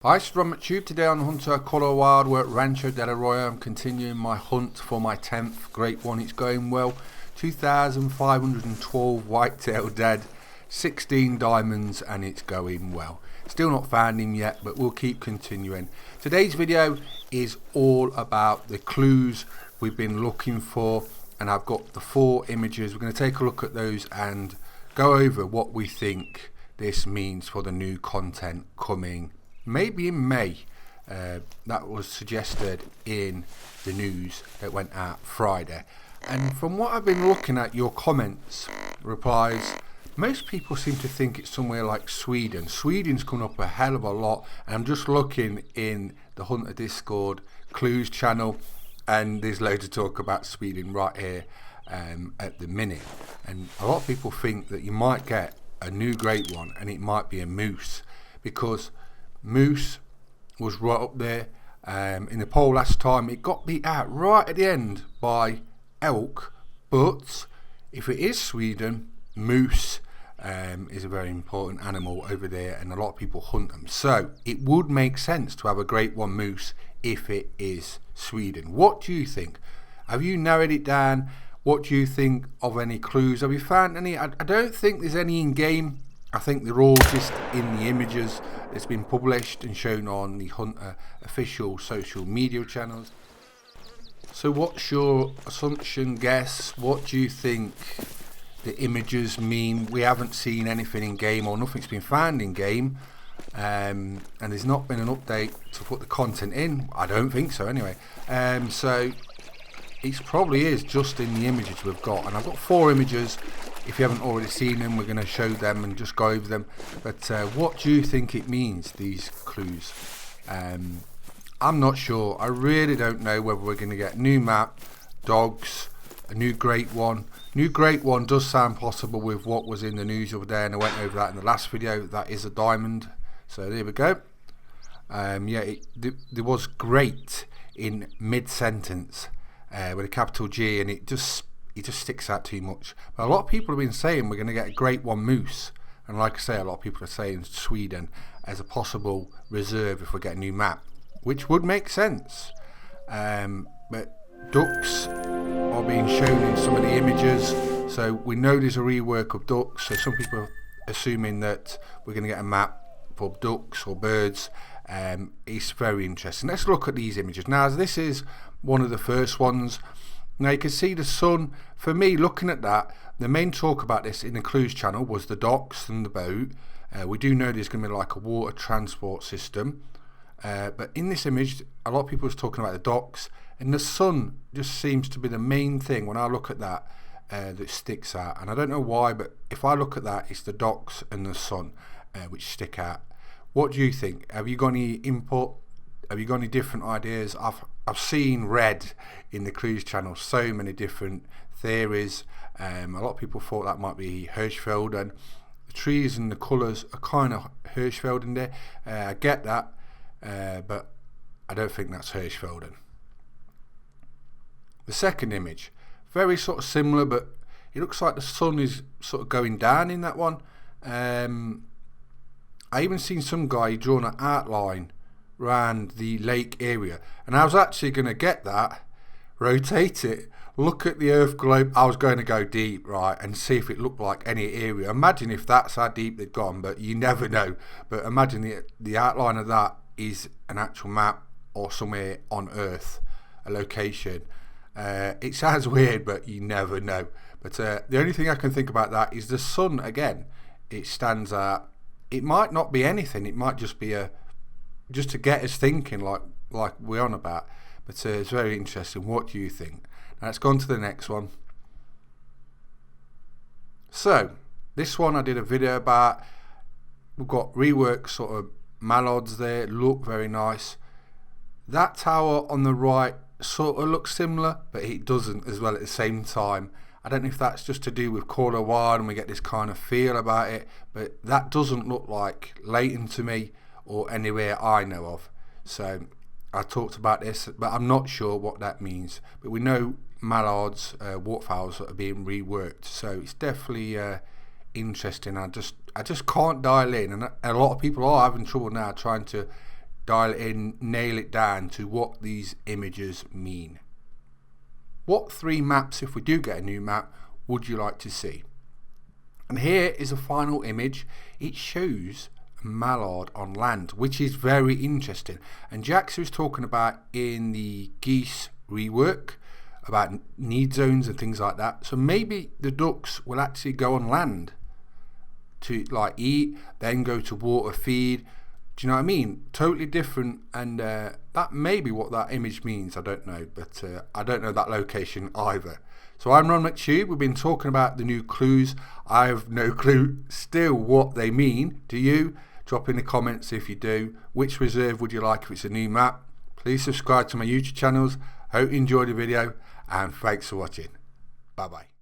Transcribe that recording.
Hi, it's Ron McTube. Today on Hunter Color Wild, we're at Rancho del Arroyo. I'm continuing my hunt for my 10th great one. It's going well. 2,512 whitetail dead, 16 diamonds, and it's going well. Still not found him yet, but we'll keep continuing. Today's video is all about the clues we've been looking for, and I've got the 4 images. We're going to take a look at those and go over what we think this means for the new content coming maybe in May. That was suggested in the news that went out Friday, and from what I've been looking at your comments replies, most people seem to think it's somewhere like Sweden. Sweden's come up a hell of a lot, and I'm just looking in the Hunter Discord clues channel and there's loads of talk about Sweden right here at the minute, and a lot of people think that you might get a new great one and it might be a moose, because moose was right up there in the poll last time. It got beat out right at the end by elk, but if it is Sweden, moose is a very important animal over there and a lot of people hunt them, so it would make sense to have a great one moose if it is Sweden. What do you think? Have you narrowed it down? What do you think of any clues? Have you found any? I don't think there's any in game. I think they're all just in the images that's been published and shown on the Hunter official social media channels. So what's your assumption, guess? What do you think the images mean? We haven't seen anything in game, or nothing's been found in game, and there's not been an update to put the content in. I don't think so anyway. So it probably is just in the images we've got, and I've got 4 images. If you haven't already seen them, we're going to show them and just go over them. But what do you think it means, these clues? I'm not sure. I really don't know whether we're going to get new map, dogs, a new great one. New great one does sound possible with what was in the news over there, and I went over that in the last video. That is a diamond. So there we go. There was great in mid-sentence with a capital G, and it just sticks out too much. But a lot of people have been saying we're going to get a great one moose, and like I say, a lot of people are saying Sweden as a possible reserve if we get a new map, which would make sense. But ducks are being shown in some of the images, so we know there's a rework of ducks, so some people are assuming that we're going to get a map for ducks or birds. It's very interesting. Let's look at these images now. This is one of the first ones. Now you can see the sun. For me, looking at that, the main talk about this in the clues channel was the docks and the boat. We do know there's going to be like a water transport system, but in this image a lot of people are talking about the docks, and the sun just seems to be the main thing when I look at that that sticks out, and I don't know why, but if I look at that, it's the docks and the sun which stick out. What do you think? Have you got any input? Have you got any different ideas? I've seen red in the clues channel, so many different theories. A lot of people thought that might be Hirschfeld, and the trees and the colours are kind of Hirschfeld in there. I get that, but I don't think that's Hirschfelden. The second image, very sort of similar, but it looks like the sun is sort of going down in that one. I even seen some guy drawing an outline around the lake area, and I was actually going to get that, rotate it, look at the earth globe. I was going to go deep, right, and see if it looked like any area. Imagine if that's how deep they'd gone, but you never know. But imagine the outline of that is an actual map or somewhere on earth, a location. It sounds weird, but you never know. But the only thing I can think about that is the sun again. It stands out. It might not be anything. It might just be just to get us thinking like we're on about. But it's very interesting. What do you think? Now let's go on to the next one. So this one I did a video about. We've got rework sort of mallards there, look very nice. That tower on the right sort of looks similar, but it doesn't as well at the same time. I don't know if that's just to do with Caller Wild and we get this kind of feel about it, but that doesn't look like Leighton to me or anywhere I know of. So I talked about this, but I'm not sure what that means. But we know mallards, waterfowls are being reworked, so it's definitely interesting. I just can't dial in, and a lot of people are having trouble now trying to dial it in, nail it down to what these images mean. What 3 maps, if we do get a new map, would you like to see? And here is a final image. It shows a mallard on land, which is very interesting. And Jax was talking about in the geese rework about need zones and things like that. So maybe the ducks will actually go on land to like eat, then go to water feed. Do you know what I mean? Totally different, and that may be what that image means. I don't know, but I don't know that location either. So I'm Ron McTube. We've been talking about the new clues. I have no clue still what they mean. Do you? Drop in the comments if you do. Which reserve would you like if it's a new map? Please subscribe to my YouTube channels. Hope you enjoyed the video, and thanks for watching. Bye bye.